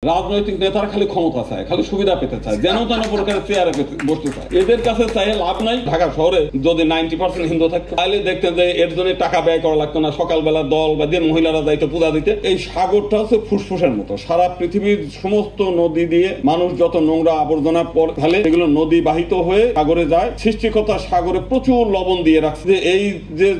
রাজনৈতিক নেতারা খালি ক্ষমতা চায়, খালি সুবিধা পেতে চায়, যেন তেন প্রকারের চেয়ারে বসতে চায়। এদের কাছে চাই লাভ নাই। ঢাকা শহরে যদি 90% হিন্দু থাকতো তাহলে দেখতেন যে এর জন্য টাকা ব্যয় করা লাগতো না। সকালবেলা দল বা দিন মহিলারা যাইতো পূজা দিতে। এই সাগরটা হচ্ছে ফুসফুসের মতো, সারা পৃথিবীর সমস্ত নদী দিয়ে মানুষ যত নোংরা আবর্জনা ফেলে এগুলো নদী বাহিত হয়ে সাগরে যায়। সৃষ্টিকর্তা সাগরে প্রচুর লবণ দিয়ে রাখছে, যে এই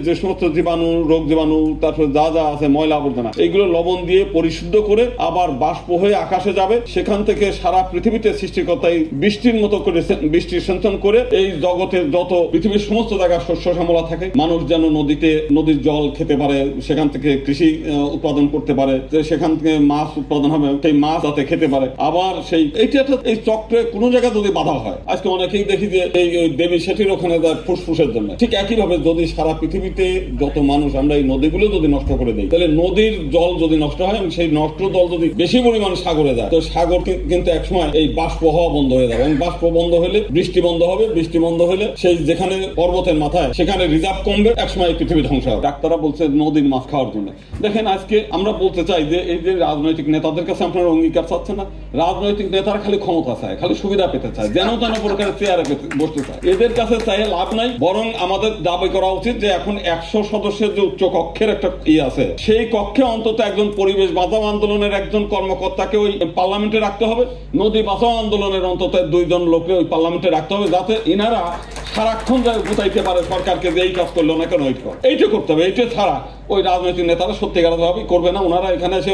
যে সমস্ত জীবাণু, রোগ জীবাণু, তারপর যা যা আছে ময়লা আবর্জনা, এইগুলো লবণ দিয়ে পরিশুদ্ধ করে আবার বাষ্প হয়ে আকাশে যাবে। সেখান থেকে সারা পৃথিবীতে সৃষ্টিকর্তা বৃষ্টির মতো করে বৃষ্টির সিঞ্চন করে এই জগতের যত পৃথিবীর সমস্ত জায়গায় শস্য শ্যামলা থাকে, মানুষ যেন নদীর জল খেতে পারে, সেখান থেকে কৃষি উৎপাদন করতে পারে, যে সেখান থেকে মাছ উৎপাদন হবে, সেই মাছ যাতে খেতে পারে। আবার সেই এই চক্রে কোন জায়গায় যদি বাধা হয়, আজকে অনেকেই দেখি যে এই দেবী সেটির ওখানে যায় ফুসফুসের জন্য। ঠিক একইভাবে যদি সারা পৃথিবীতে যত মানুষ আমরা এই নদীগুলো যদি নষ্ট করে দিই, তাহলে নদীর জল যদি নষ্ট হয়, সেই নষ্ট জল যদি বেশি পরিমাণ সাগরে যায়, তো সাগর কিন্তু একসময় এই বাষ্প হওয়া বন্ধ হয়ে যাবে। এবং বাষ্প বন্ধ হলে বৃষ্টি বন্ধ হবে, বৃষ্টি বন্ধ হলে সেই যেখানে পর্বতের মাথায় সেখানে রিজার্ভ কমবে, একসময় পৃথিবী ধ্বংস হবে। ডাক্তাররা বলছে নদীর মাছ খাওয়ার জন্য। দেখেন আজকে আমরা বলতে চাই যে এই যে রাজনৈতিক নেতাদের কাছে আপনারা অঙ্গীকার চাচ্ছেন না। রাজনৈতিক নেতারা খালি ক্ষমতা চায়, খালি সুবিধা পেতে চায়, যেন তেন প্রকারের চেয়ারে বসতে চায়। এদের কাছে চাই লাভ নাই। বরং আমাদের দাবি করা উচিত যে এখন 100 সদস্যের যে উচ্চ কক্ষের একটা আছে, সেই কক্ষে অন্তত একজন পরিবেশ বাঁচাও আন্দোলনের একজন কর্মকর্তাকে ওই পার্লামেন্টে রাখতে হবে। নদী বাঁচাও আন্দোলনের অন্তত 2 জন লোককে ওই পার্লামেন্টে রাখতে হবে, যাতে ইনারা সারাক্ষণ বুঝাইতে পারে সরকারকে যে এই কাজ করলো না কেন, এইটা করতে হবে। এইটা ছাড়া ওই রাজনৈতিক নেতারা সত্যিকার ভাবে করবে না। ওনারা এখানে এসে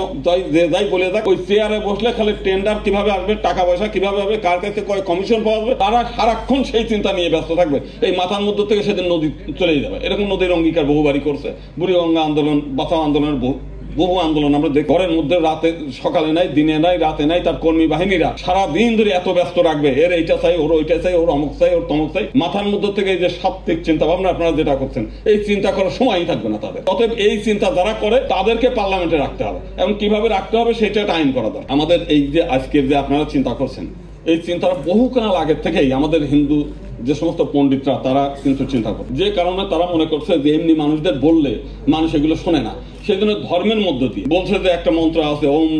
যাই বলে যাক, ওই চেয়ারে বসলে খালি টেন্ডার কিভাবে আসবে, টাকা পয়সা কিভাবে হবে, কার কাছে কমিশন পাওয়া যাবে, তারা সারাক্ষণ সেই চিন্তা নিয়ে ব্যস্ত থাকবে। এই মাথার মধ্যে থেকে সেদিন নদী চলেই যাবে। এরকম নদীর অঙ্গীকার বহুবারই করছে। বুড়িগঙ্গা আন্দোলন, বাঁচাও আন্দোলনের বহু আন্দোলন আমরা দেখি। ঘরের মধ্যে রাতে, সকালে নাই, দিনে নাই, রাতে নাই, তার কর্মী বাহিনীরা সারা দিন ধরে এত ব্যস্ত রাখবে, এর এইটা চাই, ওর ওইটা চাই, ওর অমুক চাই, ওর তমুক চাই। মাথার মধ্যে থেকে এই যে সাত্ত্বিক চিন্তা ভাবনা আপনারা যেটা করছেন, এই চিন্তা করার সময়ই থাকবে না তাদের। অতএব এই চিন্তা যারা করে তাদেরকে পার্লামেন্টে রাখতে হবে, এবং কিভাবে রাখতে হবে সেটা একটা আইন করা দরকার। আমাদের এই যে আজকের যে আপনারা চিন্তা করছেন, এই চিন্তাটা বহুকাল আগের থেকেই আমাদের হিন্দু যে সমস্ত পণ্ডিতরা তারা কিন্তু চিন্তা করে, যে কারণে তারা মনে করছে যে এমনি মানুষদের বললে মানুষ এগুলো শোনে না, সেই জন্য ধর্মের মধ্য দিয়ে বলছে যে একটা মন্ত্র আছে, ওম,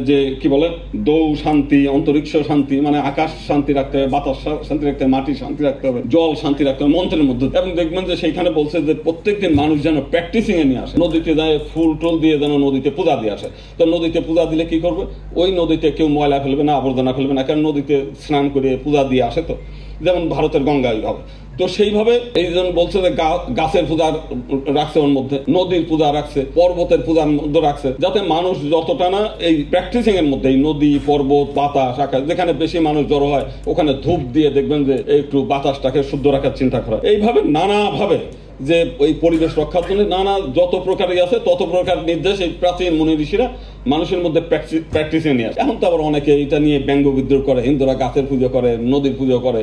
যে কি বলে, দৌ শান্তি, অন্তরিক্ষ শান্তি, মানে আকাশ শান্তি রাখতে হবে, বাতাস শান্তি রাখতে হবে, মাটি শান্তি রাখতে হবে, জল শান্তি রাখতে হবে, মন্ত্রের মধ্যে। এবং দেখবেন যে সেইখানে বলছে যে প্রত্যেকদিন মানুষ যেন প্র্যাকটিসিং এ নিয়ে আসে, নদীতে যায় ফুল টুল দিয়ে যেন নদীতে পূজা দিয়ে আসে। তো নদীতে পূজা দিলে কি করবে, ওই নদীতে কেউ ময়লা ফেলবে না, আবর্জনা ফেলবে না, কারণ নদীতে স্নান করে পূজা দিয়ে আসে, তো যেমন ভারতের গঙ্গায় হবে। তো সেইভাবে এই জন্য বলছে যে গাছের পূজা রাখছে, ওর মধ্যে নদীর পূজা রাখছে, পর্বতের পূজার মধ্যে রাখছে, যাতে মানুষ যতটা না এই প্র্যাকটিসিং এর মধ্যে নদী, পর্বত, বাতাস, আকাশ, যেখানে বেশি মানুষ জড়ো হয় ওখানে ধূপ দিয়ে দেখবেন যে একটু বাতাসটাকে শুদ্ধ রাখার চিন্তা করা। এইভাবে নানাভাবে যে ওই পরিবেশ রক্ষার জন্য নানা যত প্রকারই আছে তত প্রকার নির্দেশ এই প্রাচীন মুনি ঋষিরা মানুষের মধ্যে প্র্যাকটিসে নিয়ে আসে। এখন তো আবার অনেকে এটা নিয়ে ব্যঙ্গ বিদ্রোহ করে, হিন্দুরা গাছের পুজো করে, নদীর পুজো করে,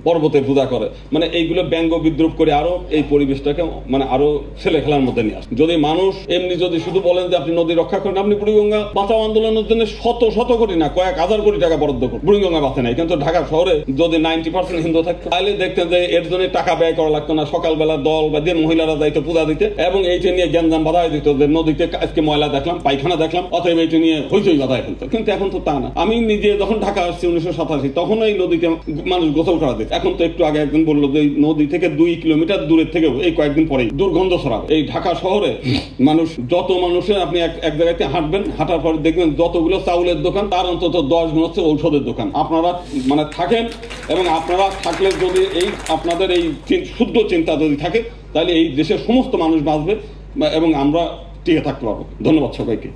পর্বতের পূজা করে, মানে এইগুলো ব্যঙ্গ বিদ্রোহ করে আরো এই পরিবেশটাকে মানে আরো ছেলে খেলার মধ্যে নিয়ে আসে। যদি মানুষ এমনি যদি শুধু বলেন যে আপনি নদী রক্ষা করেন, আপনি বুড়িগঙ্গা বাঁচাও আন্দোলনের জন্য শত কোটি না, কয়েক হাজার কোটি টাকা বরাদ্দ করুন, বুড়িগঙ্গা বাঁচে নাই। কিন্তু ঢাকা শহরে যদি 90% হিন্দু থাকতো তাহলে দেখতেন যে এর জন্য টাকা ব্যয় করা লাগতো না। সকালবেলা দল বা দিন মহিলারা যাইতো পূজা দিতে, এবং এইটা নিয়ে গ্যাঞ্জাম বাধাই দিত যে নদীতে আজকে ময়লা দেখলাম, পায়খানা দেখলাম, অতএব এইটা নিয়ে হইচই বাধায় ফেলতো। কিন্তু এখন তো তা না। আমি নিজে যখন ঢাকা আসছি 1987, তখন এই নদীতে মানুষ গোসল করা দিত। এখন তো একটু আগে একদিন বললো যে নদী থেকে 2 কিলোমিটার দূরের থেকে এই কয়েকদিন পরেই দুর্গন্ধ ছড়াবে। এই ঢাকা শহরে মানুষ যত মানুষের আপনি এক জায়গাতে হাঁটবেন, হাঁটার পরে দেখবেন যতগুলো চাউলের দোকান তার অন্তত 10 গুণ হচ্ছে ঔষধের দোকান। আপনারা মানে থাকেন, এবং আপনারা থাকলে যদি এই আপনাদের এই শুদ্ধ চিন্তা যদি থাকে, তাহলে এই দেশের সমস্ত মানুষ বাঁচবে এবং আমরা টিকে থাকতে পারবো। ধন্যবাদ সবাইকে।